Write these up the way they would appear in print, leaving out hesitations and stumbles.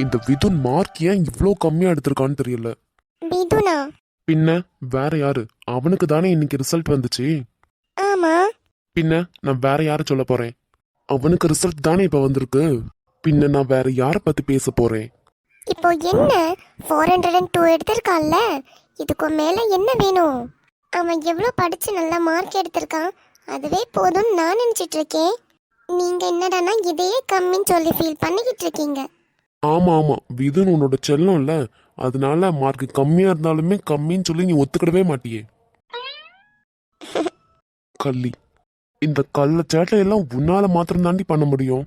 இந்த விதுன் மார்க் ஏன் இவ்ளோ கம்மியா எடுத்திருக்கான்னு தெரியல. விதுனா? பின்ன வேற யாரு? அவனுக்கு தானே இன்னைக்கு ரிசல்ட் வந்துச்சு. ஆமா. பின்ன நான் வேற யார சொல்ல போறேன்? அவனுக்கு ரிசல்ட் தானே இப்ப வந்திருக்கு. பின்ன நான் வேற யார பத்தி பேச போறேன்? இப்போ என்ன 402 எடுத்திருக்கான்ல, இதுக்கு மேல என்ன வேணும்? அவன் எவ்வளோ படிச்சு நல்ல மார்க் எடுத்திருக்கான், அதுவே போதும்னு நான் நினைச்சிட்டு இருக்கேன். நீங்க என்னடானா இதையே கம்மின்னு சொல்லி ஃபீல் பண்ணிக்கிட்டு இருக்கீங்க. ஆமா ஆமா, விதுன் உன்னோட செல்லம் இல்ல, அதனால மார்க் கம்மியா இருந்தாலுமே கம்மின்னு சொல்லி நீ ஒத்துக்கிடவே மாட்டியே. கள்ளி, இந்த கள்ள சேட்டையெல்லாம் உன்னால மாத்திரம் தாண்டி பண்ண முடியும்.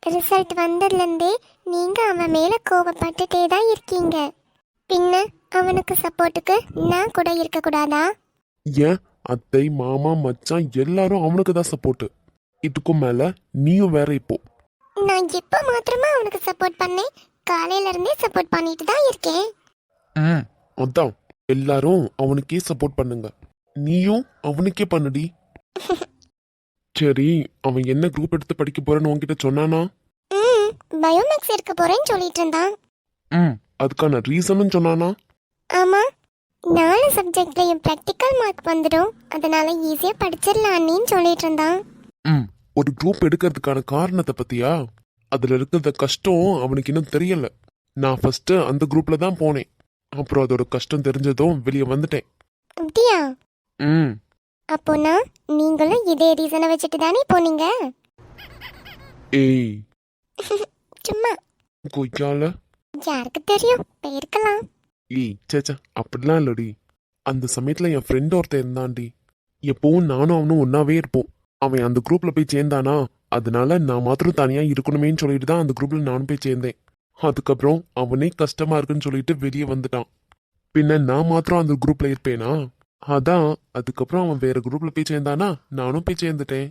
ரிசல்ட் வந்ததுலேருந்தே நீங்க அவன் மேல கோபப்பட்டுட்டே தான் இருக்கீங்க. பின்ன அவனுக்கு சப்போர்ட்டுக்கு நான் கூட இருக்கக்கூடாதா? ஏன் அத்தை மாமா மச்சான் எல்லாரும் அவனுக்கு தான் சப்போர்ட். இதுக்கும் மேல நீயும் வேற இப்போ. நான் எப்போ மாத்திரமா அவனுக்கு சப்போர்ட் பண்ணேன்? காலையில இருந்தே சப்போர்ட் பண்ணிட்டு தான் இருக்கேன். அதான் எல்லாரும் அவனுக்கே சப்போர்ட் பண்ணுங்க, நீயும் அவனுக்கே பண்ணுடி. சரி, அவன் என்ன குரூப் எடுத்து படிக்க போறேன்னு உன்கிட்ட சொன்னானா? பயோமேக்ஸ் எடுக்க போறேன்னு சொல்லிட்டு இருந்தான். அதுக்கான ரீசனும் சொன்னானா? ஆமா, 4 சப்ஜெக்ட்லயும் ப்ராக்டிக்கல் மார்க் வந்துடும், அதனால ஈஸியா படிச்சிடலான்னு சொல்லிட்டு இருந்தான். ஒரு குரூப் எடுக்கிறதுக்கான காரணத்தை பத்தியா? அதுல இருக்கிற கஷ்டம் அவனுக்கு இன்னும் தெரியல. நான் ஃபர்ஸ்ட் அந்த குரூப்ல தான் போனேன், அப்புறம் அதோட கஷ்டம் தெரிஞ்சதும் வெளியே வந்துட்டேன். அப்படியா? ம் அப்போனா நீங்களும் இதே ரீசனை வச்சுட்டு தானே போனீங்க? ஏய் சும்மா. கொய்யால. யாருக்கு தெரியும், போயிருக்கலாம். ஏய் சேச்சா, அப்படிலாம் இல்லடி. அந்த சமயத்துல என் ஃப்ரெண்ட் ஒருத்தன் இருந்தான்டி. எப்பவும் நானும் அவனும் ஒன்னாவே இருப்போம். அவன் அந்த குரூப்ல போய் சேர்ந்தானா, அதனால நான் மாத்திரம் தனியா இருக்கணுமேன்னு சொல்லிட்டு தான் அந்த குரூப்ல நானும் போய் சேர்ந்தேன். அதுக்கப்புறம் அவனே கஷ்டமா இருக்குன்னு சொல்லிட்டு வெளியே வந்துட்டான். பின்ன நான் மாத்திரம் அந்த குரூப்ல இருப்பேனா? அதான் அதுக்கப்புறம் அவன் வேற குரூப்ல போய் சேர்ந்தானா, நானும் போய் சேர்ந்துட்டேன்.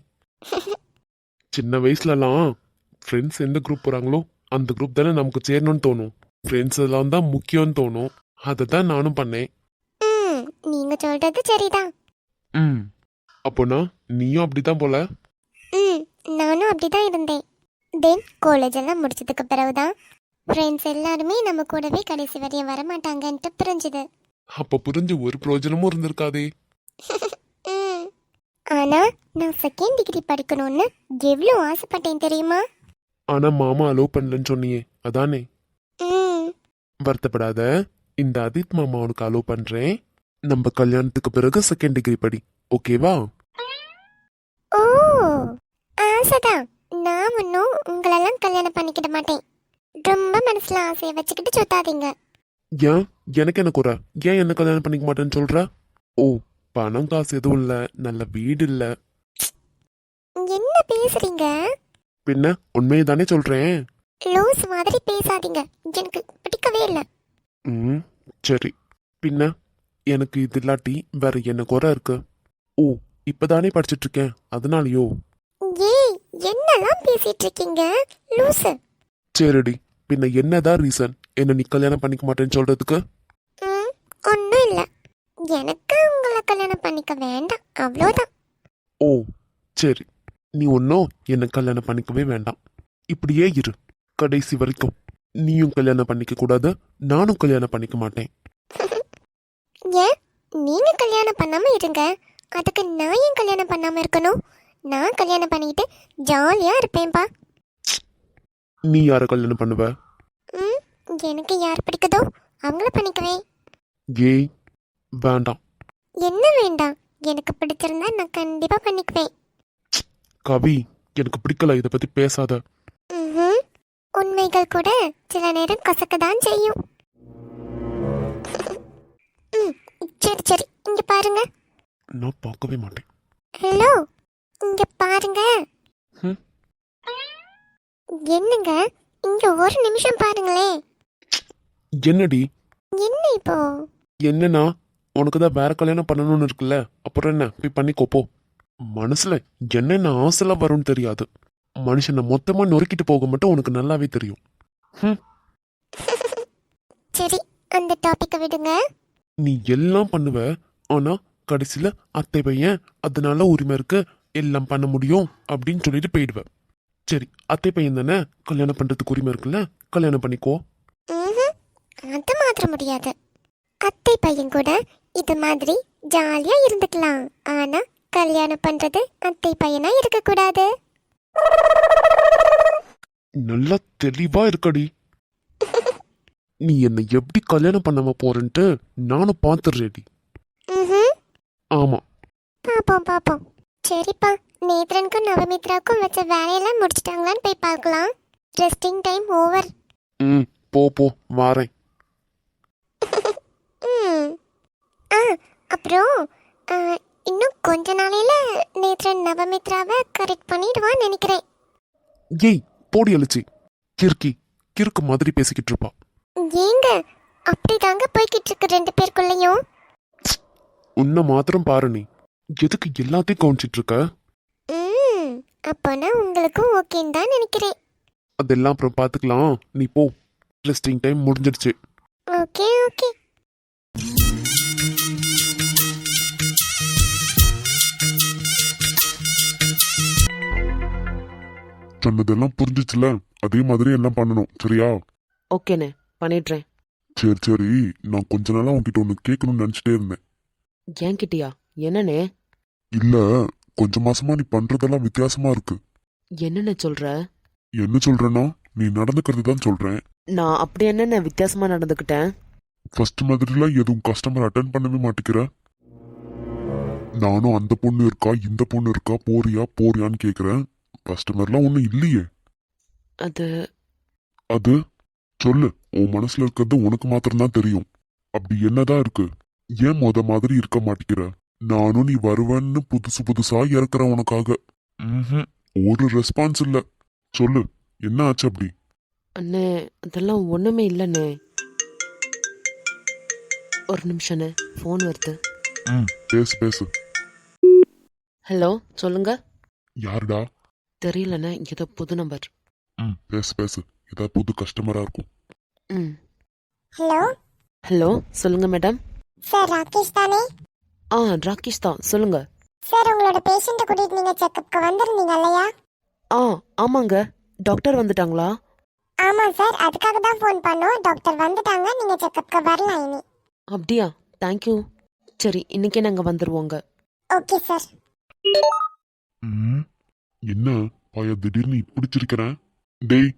சின்ன வயசுலலாம் ஃப்ரெண்ட்ஸ் எந்த குரூப் போறாங்களோ அந்த குரூப் தானே நமக்கு சேரணும்னு தோணும். ஃப்ரெண்ட்ஸ் எல்லாம் தான் முக்கியம்னு தோணும். அதை தான் நானும் பண்ணேன். நீங்க சொல்றது சரிதான். அப்போனா நீயும் அப்படிதான் போல. நானும் அப்படிதான் இருந்தேன். தென் காலேஜ் எல்லாம் முடிச்சதுக்கு பிறகுதான் ஃப்ரெண்ட்ஸ் எல்லாருமே நம்ம கூடவே கடைசி வரையும் வரமாட்டாங்கன்ட்டு புரிஞ்சுது. அப்ப புரிஞ்சு ஒரு பிரயோஜனமும் இருந்திருக்காதே. ஆனா நான் செகண்ட் டிகிரி படிக்கணும்னு எவ்வளோ ஆசைப்பட்டேன் தெரியுமா? ஆனா மாமா அலோவ் பண்ணலன்னு சொன்னியே, அதானே? வருத்தப்படாத, இந்த அதித் மாமா உனக்கு அலோவ் பண்றேன். நம்ம கல்யாணத்துக்கு பிறகு செகண்ட் டிகிரி படி, ஓகேவா? ஓ, ஆசைதான். நான் ஒன்றும் உங்களெல்லாம் கல்யாணம் பண்ணிக்கிட மாட்டேன். ரொம்ப மனசுல ஆசையை வச்சுக்கிட்டு சுத்தாதீங்க. ஏன் எனக்கு என்ன குறை? ஏன் என்ன கல்யாணம் பண்ணிக்க மாட்டேன்னு சொல்ற? ஓ, பணம் காசு எதுவும் இல்ல, நல்ல வீடு இல்ல. என்ன பேசுறீங்க? பின்ன உண்மையை தானே சொல்றேன். லூஸ் மாதிரி பேசாதீங்க, எனக்கு பிடிக்கவே இல்லை. சரி, பின்ன எனக்கு இது இல்லாட்டி வேற என்ன குறை இருக்கு? ஓ, இப்பதானே படிச்சிட்டு இருக்கேன் அதனாலயோ? ஏய், என்னெல்லாம் பேசிட்டு இருக்கீங்க லூசு? சரிடி, பின்ன என்னதான் ரீசன் என்ன நீ கல்யாணம் பண்ணிக்க மாட்டேன்னு சொல்றதுக்கு? ஒன்றும் இல்லை, எனக்கு உங்களை கல்யாணம் பண்ணிக்க வேண்டாம், அவ்வளோதான். ஓ சரி, நீ ஒன்னும் என்ன கல்யாணம் பண்ணிக்கவே வேண்டாம். இப்படியே இரு கடைசி வரைக்கும். நீயும் கல்யாணம் பண்ணிக்க கூடாது, நானும் கல்யாணம் பண்ணிக்க மாட்டேன். ஏன் நீங்க கல்யாணம் பண்ணாம இருங்க, அதுக்கு நான் ஏன் கல்யாணம் பண்ணாம இருக்கணும்? நான் கல்யாணம் பண்ணிட்டு ஜாலியா இருப்பேன்பா. நீ யார கல்யாணம் பண்ணுவ? எனக்கு யார் பிடிக்குதோ அவங்கள பண்ணிக்குவேன். ஏய் வேண்டாம். என்ன வேண்டாம்? எனக்கு பிடிச்சிருந்தா நான் கண்டிப்பா பண்ணிக்குவேன். கவி, எனக்கு பிடிக்கல, இதை பத்தி பேசாத. உண்மைகள் கூட சில நேரம் கசக்கதான் செய்யும். சரி சரி, இங்க பாருங்க. நான் பார்க்கவே மாட்டேன். ஹலோ, இங்க பாருங்க. என்னங்க, இங்க ஒரு நிமிஷம் பாருங்களேன். என்னடி? என்ன இப்போ? என்னன்னா, உனக்கு தான் வேற கல்யாணம் பண்ணணும்னு இருக்குல்ல, அப்புறம் என்ன போய் பண்ணிக்கோ போ. மனசுல என்னென்ன ஆசைலாம் வரும்னு தெரியாது. மனுஷனை மொத்தமா நொறுக்கிட்டு போக மட்டும் உனக்கு நல்லாவே தெரியும். சரி, அந்த டாபிக்க விடுங்க. நீ எல்லாம் பண்ணுவ, ஆனா கடைசியில அத்தை பையன் அதனால உரிமை இருக்கு, எல்லாம் பண்ண முடியும் அப்படின்னு சொல்லிட்டு போயிடுவ. சரி, அத்தை பையன் தானே, கல்யாணம் பண்றதுக்கு உரிமை இருக்குல்ல, கல்யாணம் பண்ணிக்கோ. ம்ஹும். அது மாத்திர முடியாது. அத்தை பையன் கூட இது மாதிரி ஜாலியா இருந்துக்கலாம். ஆனா கல்யாணம் பண்றது அத்தை பையனா இருக்க கூடாது. நல்லா தெளிவா இருக்கடி. நீ என்னை எப்படி கல்யாணம் பண்ணாம போறேன்ட்டு நானும் பாத்துடுறேடி. ம்ஹும். ஆமா. பாப்போம் பாப்போம். சரிப்பா, நேத்ரனுக்கும் நவமித்ராக்கும் வச்ச வேலையெல்லாம் முடிச்சிட்டாங்களான்னு போய் பார்க்கலாம். Resting time over. ம், போ போ, வாரேன். ம். ஆ, அப்புறம் ஆ, இன்னும் கொஞ்ச நாளையில நேத்ரன் நவமித்ராவை கரெக்ட் பண்ணிடுவான்னு நினைக்கிறேன். ஏய், போடி அழிச்சி. கிறுக்கி, கிறுக்கு மாதிரி பேசிக்கிட்டு இருப்பா. ஏங்க அப்படிதாங்க போய்கிட்டு இருக்கு ரெண்டு பேருக்குள்ளயும். உன்னை மாத்திரம் பாரு நீ. எதுக்கு எல்லாத்தையும் கவனிச்சிட்டு இருக்க? ம், அப்போனா உங்களுக்கும் ஓகேன்னு தான் நினைக்கிறேன். அதெல்லாம் அப்புறம் பாத்துக்கலாம். நீ போ, ரெஸ்டிங் டைம் முடிஞ்சிடுச்சு. Okay okay. சொன்னதெல்லாம் புரிஞ்சிச்சுல, அதே மாதிரி எல்லாம் பண்ணணும், சரியா? ஓகேண்ணே, பண்ணிடுறேன். சரி சரி, நான் கொஞ்ச நாளா உன்கிட்ட ஒன்று கேட்கணும்னு நினச்சிட்டே இருந்தேன். என்கிட்டயா? என்னண்ணே? இல்ல, கொஞ்ச மாசமா நீ பண்றதெல்லாம் வித்தியாசமா இருக்கு. என்னண்ணே சொல்ற? என்ன சொல்றேன்னா, நீ நடந்துக்கிறது தான் சொல்றேன். நான் அப்படி என்னண்ணே வித்தியாசமா நடந்துக்கிட்டேன்? ஃபர்ஸ்ட் மாதிரிலாம் எதுவும் கஸ்டமர் அட்டன் பண்ணவே மாட்டேங்கிற. நானும் அந்த பொண்ணு இருக்கா இந்த பொண்ணு இருக்கா போறியா போறியான்னு கேக்குறேன். கஸ்டமர்லாம் ஒன்றும் இல்லையே. அது அது சொல்லு, உன் மனசுல இருக்கிறது உனக்கு மாத்திரம்தான் தெரியும். அப்படி என்னதான் இருக்கு? ஏன் மாதிரி இருக்க மாட்டேங்கிற? நானும் நீ வருவேன்னு புதுசு புதுசா இறக்குறேன் உனக்காக. ஒரு ரெஸ்பான்ஸ் இல்ல. சொல்லு, என்ன ஆச்சு அப்படி? அண்ணே, அதெல்லாம் ஒண்ணுமே இல்லைண்ணே. ஒரு நிமிஷண்ணே, ஃபோன் வருது. பேசு பேசு. ஹலோ, சொல்லுங்க. யாருடா? தெரியலண்ணே, ஏதோ புது நம்பர். பேசு பேசு, ஏதாவது புது கஸ்டமரா இருக்கும். ம். ஹலோ ஹலோ, சொல்லுங்க மேடம். சார், ராகேஷ் தானே? ராகேஷ் தான், சொல்லுங்க. சார், உங்களோட பேஷண்ட்டை கூட்டிட்டு நீங்க செக்கப்க்கு வந்திருந்தீங்க இல்லையா? ஆமாங்க. டாக்டர் வந்துட்டாங்களா? ஆமா சார், அதுக்காக தான் ஃபோன் பண்ணோம். டாக்டர் வந்துட்டாங்க, நீங்க செக்கப்க்கு வரலாம் இனி. அப்படியா? தேங்க்யூ. சரி, இன்னைக்கே நாங்கள் வந்துடுவோங்க. Okay sir. என்ன பைய திடீர்னு இப்படி சிரிக்கிறேன்? டேய்,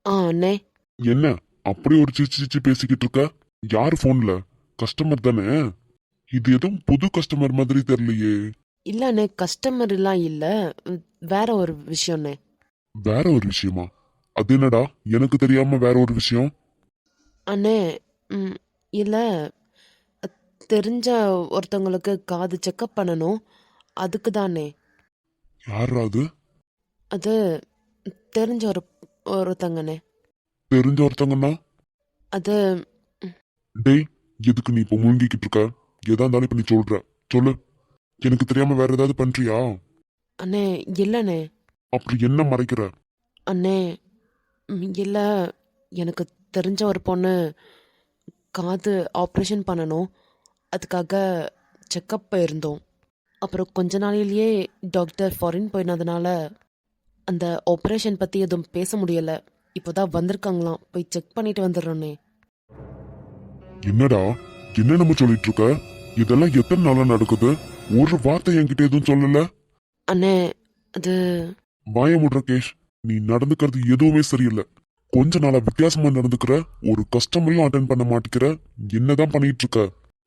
அண்ணே. என்ன அப்படி ஒரு சிரிச்சு சிரிச்சு பேசிக்கிட்டு இருக்க? யாரு போன்ல? கஸ்டமர் தானே? இது எதுவும் புது கஸ்டமர் மாதிரி தெரியலையே. இல்ல அண்ணே, கஸ்டமர் எல்லாம் இல்ல, வேற ஒரு விஷயம்ண்ணே. வேற ஒரு விஷயமா? அது என்னடா, எனக்கு தெரியாம வேற ஒரு விஷயம்? அண்ணே, இல்ல, தெரிஞ்ச ஒருத்தவங்களுக்கு காது செக்கப் பண்ணணும், அதுக்கு தானே. யாரா அது? அது தெரிஞ்ச ஒருத்தங்கண்ணே. தெரிஞ்ச ஒருத்தங்கன்னா? அது டேய், எதுக்கு நீ இப்ப முழுங்கிக்கிட்டு இருக்க? எதா இருந்தாலும் இப்ப நீ சொல்ற, சொல்லு. எனக்கு தெரியாம வேற ஏதாவது பண்றியா? அண்ணே, இல்லண்ணே. அப்படி என்ன மறைக்கிற? அண்ணே, இல்ல, எனக்கு தெரிஞ்ச ஒரு பொண்ணு காது ஆப்ரேஷன் பண்ணணும், அதுக்காக செக்கப் போயிருந்தோம். அப்புறம் கொஞ்ச நாளிலேயே டாக்டர் ஃபாரின் போயினதுனால அந்த ஆப்ரேஷன் பற்றி எதுவும் பேச முடியலை. இப்போதான் வந்திருக்காங்களாம், போய் செக் பண்ணிட்டு வந்துடுறோன்னே. என்னடா, என்ன நம்ம சொல்லிட்டு இருக்க? இதெல்லாம் எத்தனை நாளா நடக்குது? ஒரு வார்த்தை என்கிட்ட எதுவும் சொல்லல. அண்ணே, அது வாய முட்ற கேஷ், நீ நடந்துக்கிறது எதுவுமே சரியில்லை. கொஞ்ச நாளா வித்தியாசமா நடந்துக்கிற. ஒரு கஸ்டமரையும் அட்டன் பண்ண மாட்டேங்கிற. என்னதான் பண்ணிட்டு இருக்க?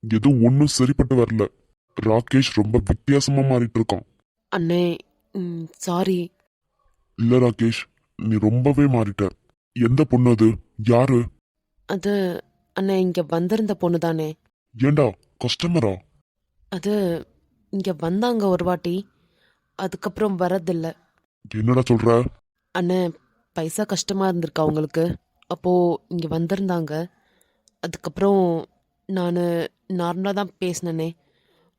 எதுவும் ஒன்னும் சரிப்பட்டு வரல. ராகேஷ் ரொம்ப வித்தியாசமா மாறிட்டு இருக்கான். அண்ணே, சாரி. இல்ல ராகேஷ், நீ ரொம்பவே மாறிட்ட. எந்த பொண்ணு அது? யாரு அது? அண்ணே, இங்க வந்திருந்த பொண்ணு தானே. ஏண்டா, கஸ்டமரா? அது இங்க வந்தாங்க ஒரு வாட்டி, அதுக்கப்புறம் வரதில்ல. என்னடா சொல்ற? அண்ணே, பைசா கஷ்டமா இருந்திருக்கா அவங்களுக்கு, அப்போ இங்க வந்திருந்தாங்க. அதுக்கப்புறம் நான் நார்மலாக தான் பேசினேனே,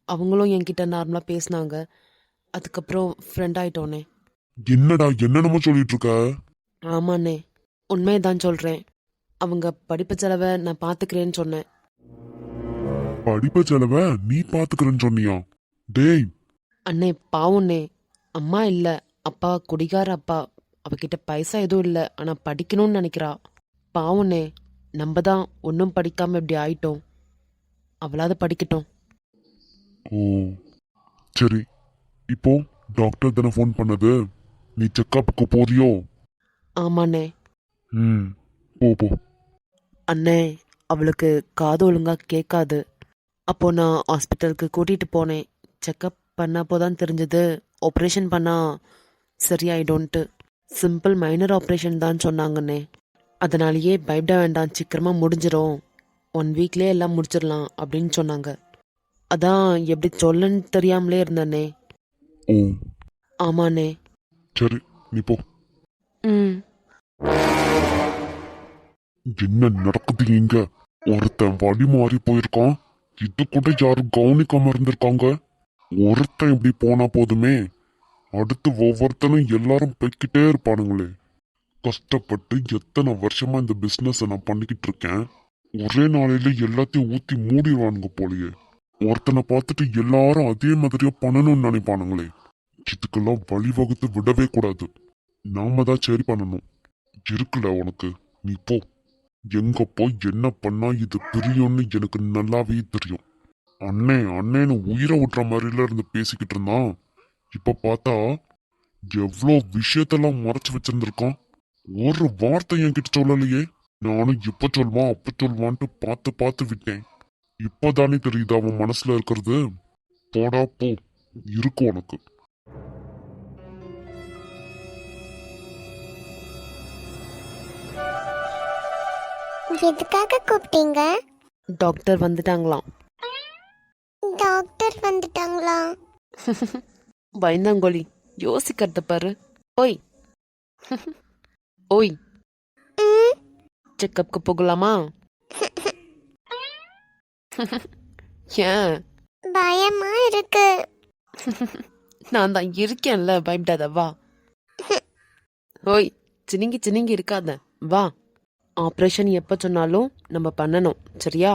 அவங்களும் என்கிட்ட நார்மலாக பேசினாங்க. அதுக்கப்புறம் ஃப்ரெண்ட் ஆயிட்டோன்னே. என்னடா என்னென்னமோ சொல்லிட்டு இருக்க? ஆமாண்ணே, உண்மையதான் சொல்கிறேன். அவங்க படிப்பு செலவை நான் பார்த்துக்கிறேன்னு சொன்னேன். படிப்பு செலவை நீ பாத்துக்கிறேன்னு சொன்னியா? டேய், அண்ணே, பாவண்ணே, அம்மா இல்லை, அப்பா குடிகார அப்பா. அவகிட்ட பைசா எதுவும் இல்லை, ஆனால் படிக்கணும்னு நினைக்கிறா. பாவனே, நம்ம தான் ஒன்றும் படிக்காம இப்படி ஆயிட்டோம். அவளாவது படிக்கட்டும். ஓ சரி, இப்போ டாக்டர் தானே ஃபோன் பண்ணது, நீ செக்கப்புக்கு போறியோ? ஆமாண்ணே. ம், போ போ. அண்ணே, அவளுக்கு காது ஒழுங்கா கேட்காது. அப்போ நான் ஹாஸ்பிட்டலுக்கு கூட்டிட்டு போனேன். செக்கப் பண்ணப்போ தான் தெரிஞ்சது ஆப்ரேஷன் பண்ணா சரியாயிடும்ன்ட்டு. சிம்பிள் மைனர் ஆப்ரேஷன் தான் சொன்னாங்கண்ணே. அதனாலேயே பயப்பட வேண்டாம், சீக்கிரமா முடிஞ்சிரும், 1 வீக்லேயே எல்லாம் முடிச்சிடலாம் அப்படின்னு சொன்னாங்க. அதான் எப்படி சொல்லன்னு தெரியாமலே இருந்தேண்ணே. ஓ ஆமாண்ணே. சரி, நீ போ. ம். என்ன நடக்குது இங்க? ஒருத்தன் வழி மாறி போயிருக்கான், இது கூட யாரும் கவனிக்காம இருந்திருக்காங்க. ஒருத்தன் இப்படி போனா போதுமே, அடுத்து ஒவ்வொருத்தனும் எல்லாரும் போய்கிட்டே இருப்பானுங்களே. கஷ்டப்பட்டு எத்தனை வருஷமா இந்த பிசினஸ் நான் பண்ணிக்கிட்டு இருக்கேன், ஒரே நாளையில எல்லாத்தையும் ஊத்தி மூடிடுவானுங்க போலயே. ஒருத்தனை பார்த்துட்டு எல்லாரும் அதே மாதிரியா பண்ணணும்னு நினைப்பானுங்களே. இதுக்கெல்லாம் வழிவகுத்து விடவே கூடாது. நாம தான் சரி பண்ணணும். இருக்குல்ல உனக்கு, நீ போ. எங்க போய் என்ன பண்ணா இது பிரியும்னு எனக்கு நல்லாவே தெரியும். அண்ணே அண்ணேன்னு உயிரை விட்டுற மாதிரில இருந்து பேசிக்கிட்டு இருந்தான். இப்ப பார்த்தா எவ்வளோ விஷயத்தெல்லாம் மறைச்சு வச்சிருந்திருக்கான். ஒரு வார்த்தை என்கிட்ட சொல்லலையே. நானும் இப்ப சொல்வான் அப்ப சொல்வான்ட்டு பார்த்து பார்த்து விட்டேன். இப்பதானே தெரியுது அவன் மனசுல இருக்கிறது. போடா போ, இருக்கு உனக்கு. எதுக்காக கூப்பிட்டீங்க? டாக்டர் வந்துட்டாங்களாம். டாக்டர் வந்துட்டாங்களா? பயந்தாங்கோலி, யோசிக்கிறத பாரு. ஓய் ஓய், ம், செக்கப்க்கு போகலாமா? ஏன்? பயமா இருக்கு. நான் தான் இருக்கேன்ல, பயப்படாத, வா. ஓய், சினிங்கி சினிங்கி இருக்காத, வா. ஆப்ரேஷன் எப்ப சொன்னாலும் நம்ம பண்ணணும், சரியா?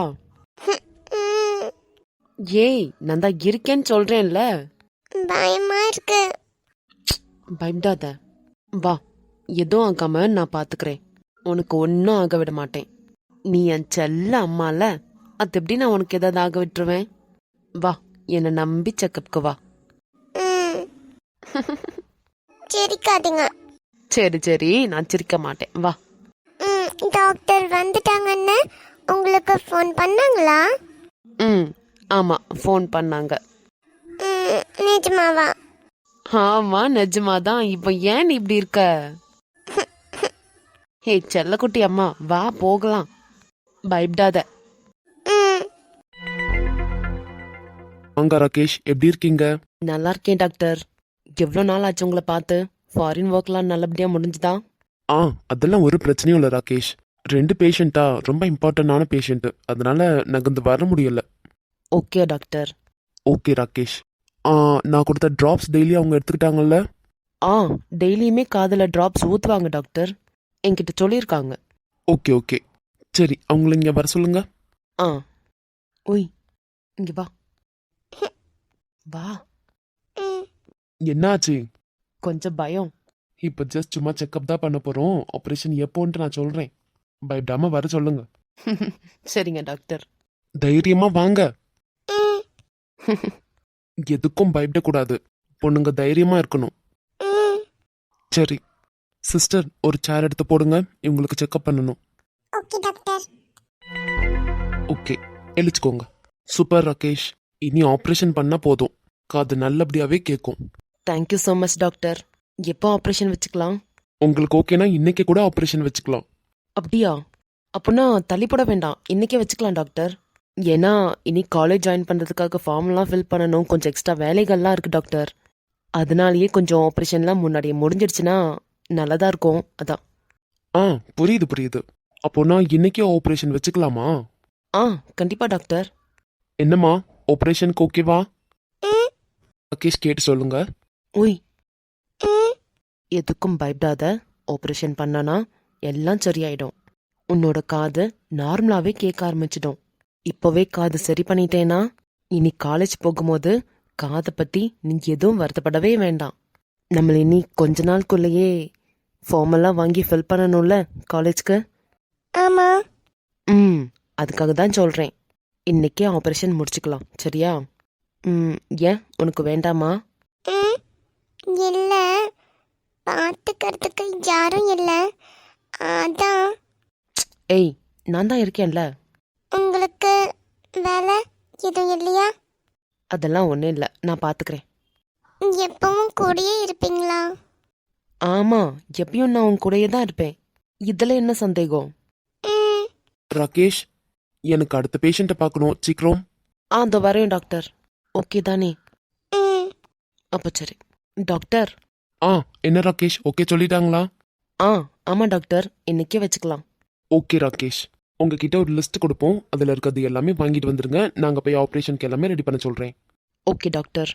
ம், ஏய், நான் தான் இருக்கேன்னு சொல்றேன்ல. பயமா இருக்கு. பயப்படாத, வா. எதுவும் ஆகாம நான் பாத்துக்கிறேன். உனக்கு ஒன்னும் ஆக விட மாட்டேன். நீ என் செல்ல அம்மால, அது எப்படி நான் உனக்கு ஏதாவது ஆக விட்டுருவேன்? வா, என்னை நம்பி செக்கப்க்கு வா. ம், சிரிக்காதீங்க. சரி சரி, நான் சிரிக்க மாட்டேன், வா. டாக்டர் வந்துட்டாங்கன்னு உங்களுக்கு ஃபோன் பண்ணாங்களா? ம், ஆமா, ஃபோன் பண்ணாங்க. நிஜமாவா? ஆமா, நிஜமாதான். இப்போ ஏன் நீ இப்படி இருக்க? ஹே செல்லக்குட்டி அம்மா, வா போகலாம், பயப்படாத. ம், வாங்க ராகேஷ், எப்படி இருக்கீங்க? நல்லா இருக்கேன் டாக்டர். எவ்வளோ நாள் ஆச்சு உங்களை பார்த்து? ஃபாரின் ஒர்க்லாம் நல்லபடியா முடிஞ்சுதா? அதெல்லாம் ஒரு பிரச்சனையும் இல்லை ராகேஷ். 2 பேஷண்ட்டா ரொம்ப இம்பார்ட்டன்டான பேஷண்ட், அதனால நகர்ந்து வர முடியல. Okay doctor. ஓகே ராகேஷ். நான் கொடுத்த ட்ராப்ஸ் டெய்லி அவங்க எடுத்துக்கிட்டாங்கல்ல? டெய்லியுமே காதுல டிராப்ஸ் ஊத்துவாங்க டாக்டர், என்கிட்ட சொல்லியிருக்காங்க. ஓகே ஓகே, சரி, அவங்கள இங்கே வர சொல்லுங்க. ஆ. ஓய், இங்க வா, வா. ம், என்னாச்சு? கொஞ்சம் பயம். இப்போ ஜஸ்ட் சும்மா செக்அப் தான் பண்ண போறோம். ஆப்ரேஷன் எப்போன்ட்டு நான் சொல்றேன். பயப்படாம வர சொல்லுங்க. சரிங்க டாக்டர். தைரியமா வாங்க. ம், எதுக்கும் பயப்படக்கூடாது. பொண்ணுங்க தைரியமா இருக்கணும். ம். சரி சிஸ்டர், ஒரு சேர் எடுத்து போடுங்க, இவங்களுக்கு செக்அப் பண்ணணும். Okay doctor. ஓகே, எழுச்சிக்கோங்க. சூப்பர் ராகேஷ், இனி ஆப்ரேஷன் பண்ணா போதும், காது நல்லபடியாவே கேட்கும். Thank you so much doctor. எப்போ ஆப்ரேஷன் வச்சுக்கலாம்? உங்களுக்கு ஓகேனா இன்னைக்கு கூட ஆப்ரேஷன் வச்சுக்கலாம். அப்படியா? அப்போனா தள்ளி போட வேண்டாம், இன்னைக்கே வச்சுக்கலாம் டாக்டர். ஏன்னா இனி காலேஜ் ஜாயின் பண்ணுறதுக்காக ஃபார்ம்லாம் ஃபில் பண்ணணும், கொஞ்சம் எக்ஸ்ட்ரா வேலைகள்லாம் இருக்குது டாக்டர். அதனாலேயே கொஞ்சம் ஆப்ரேஷன்லாம் முன்னாடியே முடிஞ்சிடுச்சுன்னா நல்லதா இருக்கும், அதான். புரியுது புரியுது. அப்போ நான் இன்னைக்கே ஆப்ரேஷன் வச்சுக்கலாமா? கண்டிப்பா டாக்டர். என்னம்மா, ஆப்ரேஷனுக்கு ஓகேவா? ம், ராகேஷ் கேட்டு சொல்லுங்க. ஓய், ம். எதுக்கும் பயப்படாத. ஆப்ரேஷன் பண்ணனா எல்லாம் சரியாயிடும். உன்னோட காது நார்மலாவே கேட்க ஆரம்பிச்சிடும். இப்போவே காது சரி பண்ணிட்டேனா இனி காலேஜ் போகும்போது காதை பத்தி நீ எதுவும் வருத்தப்படவே வேண்டாம். நம்மள இனி கொஞ்ச நாளுக்குள்ளேயே ஃபார்மெல்லாம் வாங்கி ஃபில் பண்ணணும்ல காலேஜ்க்கு. ஆமா. ம் அதுக்காக தான் சொல்கிறேன். இன்னைக்கே ஆப்ரேஷன் முடிச்சுக்கலாம் சரியா? ஏன் உனக்கு வேண்டாமா? ம் இல்ல, பார்த்துக்கிறதுக்கு யாரும் இல்ல, அதான். ஏய் நான் தான் இருக்கேன்ல. உங்களுக்கு வேலை எதுவும் இல்லையா? அதெல்லாம் ஒன்றும் இல்லை, நான் பார்த்துக்கிறேன். எப்பவும் கூடயே இருப்பீங்களா? ஆமாம், எப்பயும் நான் உன் கூடயே தான் இருப்பேன். இதில் என்ன சந்தேகம்? ம் ராகேஷ், எனக்கு அடுத்த பேஷண்ட்டை பார்க்கணும், சீக்கிரம். அதோ வரேன் டாக்டர். ஓகே தானே? ம் அப்போ சரி. டாக்டர். ஆ என்ன ராகேஷ், ஓகே சொல்லிட்டாங்களா? ஆமாம் டாக்டர், இன்னைக்கே வச்சுக்கலாம். ஓகே ராகேஷ், உங்ககிட்ட ஒரு லிஸ்ட் கொடுப்போம், அதில் இருக்கிறது எல்லாமே வாங்கிட்டு வந்துருங்க. நாங்கள் போய் ஆப்ரேஷனுக்கு எல்லாமே ரெடி பண்ண சொல்கிறேன். Okay doctor.